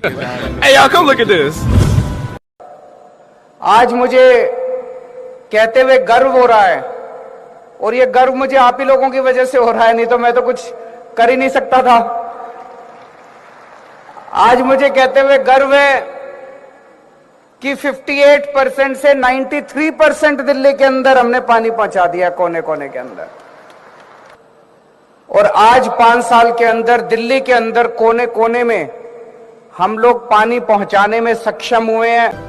Hey y'all, come look at this. आज मुझे कहते हुए गर्व हो रहा है, और ये गर्व मुझे आप ही लोगों की वजह से हो रहा है, नहीं तो मैं तो कुछ कर ही नहीं सकता था। आज मुझे कहते हुए गर्व है कि 58% से 93% दिल्ली के अंदर हमने पानी पहुंचा दिया, कोने कोने के अंदर। और आज 5 साल के अंदर दिल्ली के अंदर कोने कोने में हम लोग पानी पहुंचाने में सक्षम हुए हैं।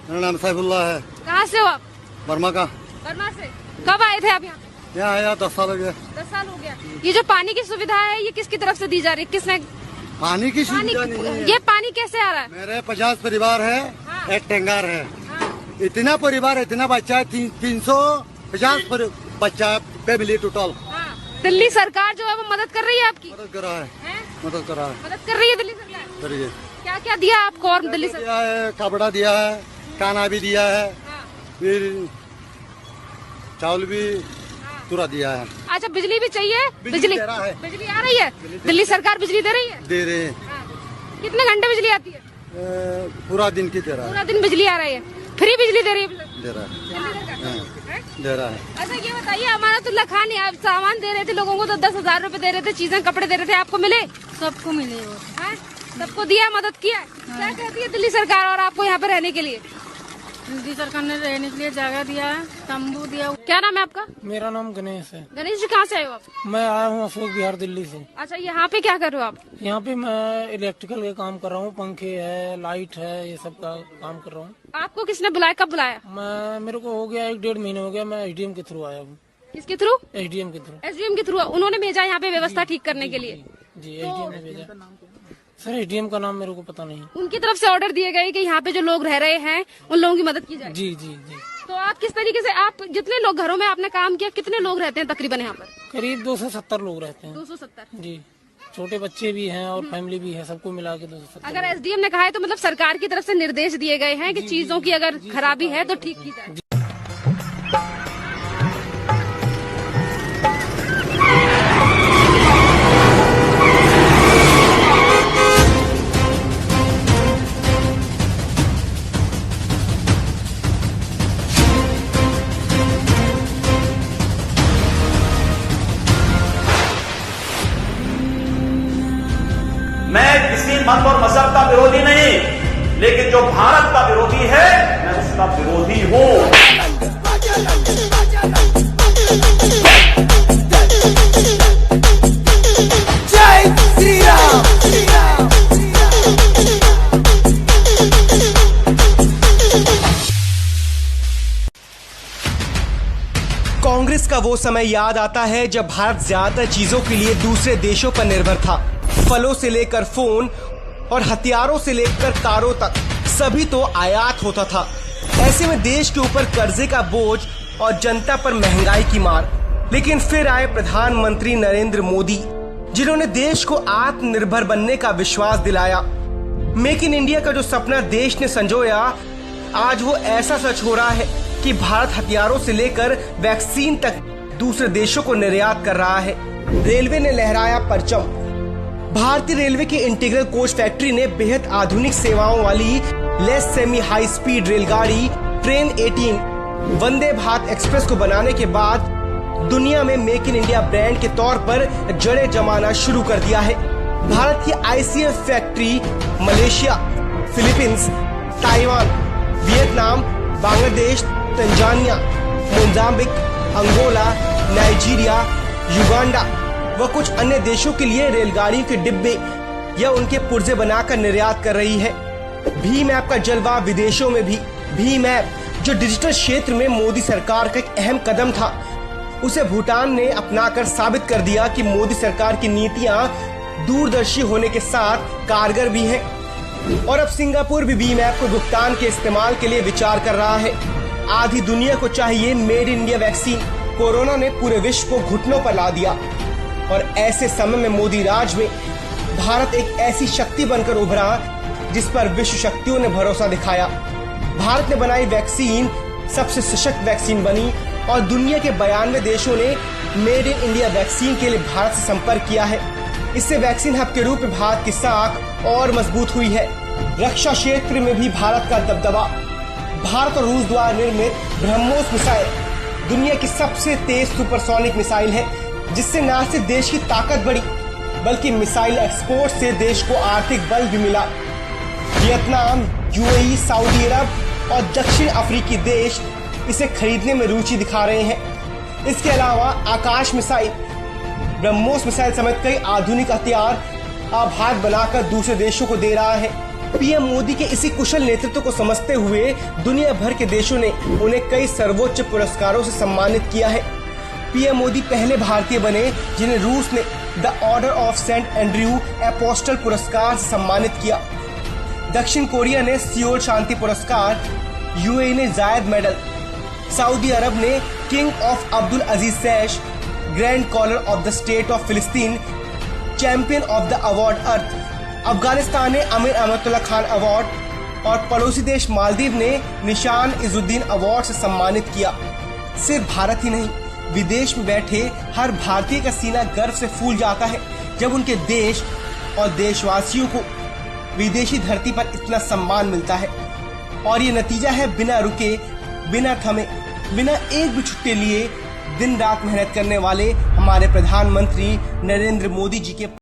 मेरा नाम सैफुल्लाह है। कहाँ से हो आप? बर्मा का। बर्मा से। कब आए थे आप यहाँ? यहाँ आया 10 साल हो गया। 10 साल हो गया। ये जो पानी की सुविधा है ये किसकी तरफ से दी जा रही है? किसने? पानी की सुविधा नहीं है। ये पानी कैसे आ रहा है? मेरे 50 परिवार है। हाँ। एक टेंगार है। हाँ। इतना परिवार, इतना बच्चा है, 350 बच्चा फैमिली टोटल। हाँ। दिल्ली सरकार जो है वो मदद कर रही है आपकी? मदद कर रहा है। मदद कर रहा है। मदद कर रही है दिल्ली सरकार। करिए। क्या क्या दिया आपको? और दिल्ली सरकार दिया है, कपड़ा दिया है, खाना भी दिया है, फिर चावल भी पूरा दिया है। अच्छा, बिजली भी चाहिए? बिजली दे रहा है। बिजली आ रही है? दिल्ली सरकार बिजली दे रही है? दे रहे हैं। कितने घंटे बिजली आती है? पूरा दिन की दे रहा है। पूरा दिन बिजली आ रही है। फ्री बिजली दे रही है? दे रहा है। दे रहा है। अच्छा, ये बताइए, अमानतुल्लाह खान आप सामान दे रहे थे लोगों को, तो 10,000 रूपए दे रहे थे, चीजें कपड़े दे रहे थे, आपको मिले? सबको मिले वो। सबको दिया, मदद किया। क्या कहती है दिल्ली सरकार और आपको यहाँ पे रहने के लिए? दिल्ली सरकार ने रहने के लिए जगह दिया है, तंबू दिया। क्या नाम है आपका? मेरा नाम गणेश है। गणेश जी, कहाँ से आए हो आप? मैं आया हूँ अशोक विहार दिल्ली से। अच्छा, यहाँ पे क्या कर रहे हो आप? यहाँ पे मैं इलेक्ट्रिकल का काम कर रहा हूँ, पंखे है, लाइट है, ये सब का काम कर रहा हूँ। आपको किसने बुलाया? कब बुलाया? मेरे को हो गया 1-1.5 महीने हो गया। मैं एसडीएम के थ्रू आया हूँ। किसके थ्रू? एसडीएम के थ्रू। एसडीएम के थ्रू उन्होंने भेजा यहाँ पे व्यवस्था ठीक करने के लिए? जी, एसडीएम ने भेजा। सर, एसडीएम का नाम मेरे को पता नहीं। उनकी तरफ से ऑर्डर दिए गए कि यहाँ पे जो लोग रह रहे हैं उन लोगों की मदद की जाए। जी जी जी। तो आप किस तरीके से, आप जितने लोग घरों में आपने काम किया, कितने लोग रहते हैं तकरीबन यहाँ पर? करीब 270 लोग रहते हैं। 270? जी, छोटे बच्चे भी हैं और फैमिली भी है, सबको मिला के 270। अगर एसडीएम ने कहा है तो मतलब सरकार की तरफ से निर्देश दिए गए हैं कि चीजों की अगर खराबी है तो ठीक की जाए। मैं किसी मत और मजहब का विरोधी नहीं, लेकिन जो भारत का विरोधी है मैं उसका विरोधी हूं। जय श्री राम। कांग्रेस का वो समय याद आता है जब भारत ज्यादातर चीजों के लिए दूसरे देशों पर निर्भर था। फलों से लेकर फोन और हथियारों से लेकर कारों तक सभी तो आयात होता था। ऐसे में देश के ऊपर कर्जे का बोझ और जनता पर महंगाई की मार। लेकिन फिर आए प्रधानमंत्री नरेंद्र मोदी, जिन्होंने देश को आत्मनिर्भर बनने का विश्वास दिलाया। मेक इन इंडिया का जो सपना देश ने संजोया, आज वो ऐसा सच हो रहा है कि भारत हथियारों से लेकर वैक्सीन तक दूसरे देशों को निर्यात कर रहा है। रेलवे ने लहराया परचम। भारतीय रेलवे की इंटीग्रल कोच फैक्ट्री ने बेहद आधुनिक सेवाओं वाली लेस सेमी हाई स्पीड रेलगाड़ी ट्रेन 18 वंदे भारत एक्सप्रेस को बनाने के बाद दुनिया में मेक इन इंडिया ब्रांड के तौर पर जड़ें जमाना शुरू कर दिया है। भारत की ICF factory Malaysia, Philippines, Taiwan, Vietnam, Bangladesh, Tanzania, Mozambique, Angola, Nigeria, Uganda व कुछ अन्य देशों के लिए रेलगाड़ियों के डिब्बे या उनके पुर्जे बनाकर निर्यात कर रही है। भीम ऐप का जलवा विदेशों में भी। भीम ऐप, जो डिजिटल क्षेत्र में मोदी सरकार का एक अहम कदम था, उसे भूटान ने अपनाकर साबित कर दिया कि मोदी सरकार की नीतियां दूरदर्शी होने के साथ कारगर भी हैं। और अब सिंगापुर भी भीम ऐप को भुगतान के इस्तेमाल के लिए विचार कर रहा है। आधी दुनिया को चाहिए made in India vaccine. Corona ने पूरे विश्व को घुटनों पर ला दिया और ऐसे समय में मोदी राज में भारत एक ऐसी शक्ति बनकर उभरा जिस पर विश्व शक्तियों ने भरोसा दिखाया। भारत ने बनाई वैक्सीन सबसे सशक्त वैक्सीन बनी और दुनिया के 92 देशों ने मेड इन इंडिया वैक्सीन के लिए भारत से संपर्क किया है। इससे वैक्सीन हब के रूप में भारत की साख और मजबूत हुई है। रक्षा क्षेत्र में भी भारत का दबदबा। भारत और रूस द्वारा निर्मित ब्रह्मोस मिसाइल दुनिया की सबसे तेज सुपरसोनिक मिसाइल है, जिससे न सिर्फ देश की ताकत बढ़ी बल्कि मिसाइल एक्सपोर्ट से देश को आर्थिक बल भी मिला। वियतनाम, यूएई, सऊदी अरब और दक्षिण अफ्रीकी देश इसे खरीदने में रुचि दिखा रहे हैं। इसके अलावा आकाश मिसाइल, ब्रह्मोस मिसाइल समेत कई आधुनिक हथियार अब भारत बनाकर दूसरे देशों को दे रहा है। पीएम मोदी के इसी कुशल नेतृत्व को समझते हुए दुनिया भर के देशों ने उन्हें कई सर्वोच्च पुरस्कारों से सम्मानित किया है। पीएम मोदी पहले भारतीय बने जिन्हें रूस ने the order of Saint Andrew apostle पुरस्कार से सम्मानित किया। दक्षिण कोरिया ने सियोल शांति पुरस्कार, यूएई ने जायद मेडल, सऊदी अरब ने King of Abdul Aziz sash, grand collar of the state of फिलिस्तीन, champion of the award earth, Afghanistan ने अमीर अहमदुल्ला खान अवार्ड और पड़ोसी देश मालदीव ने निशान इजुद्दीन अवार्ड से सम्मानित किया। सिर्फ भारत ही नहीं, विदेश में बैठे हर भारतीय का सीना गर्व से फूल जाता है जब उनके देश और देशवासियों को विदेशी धरती पर इतना सम्मान मिलता है। और ये नतीजा है बिना रुके, बिना थमे, बिना एक भी छुट्टी लिए दिन रात मेहनत करने वाले हमारे प्रधानमंत्री नरेंद्र मोदी जी के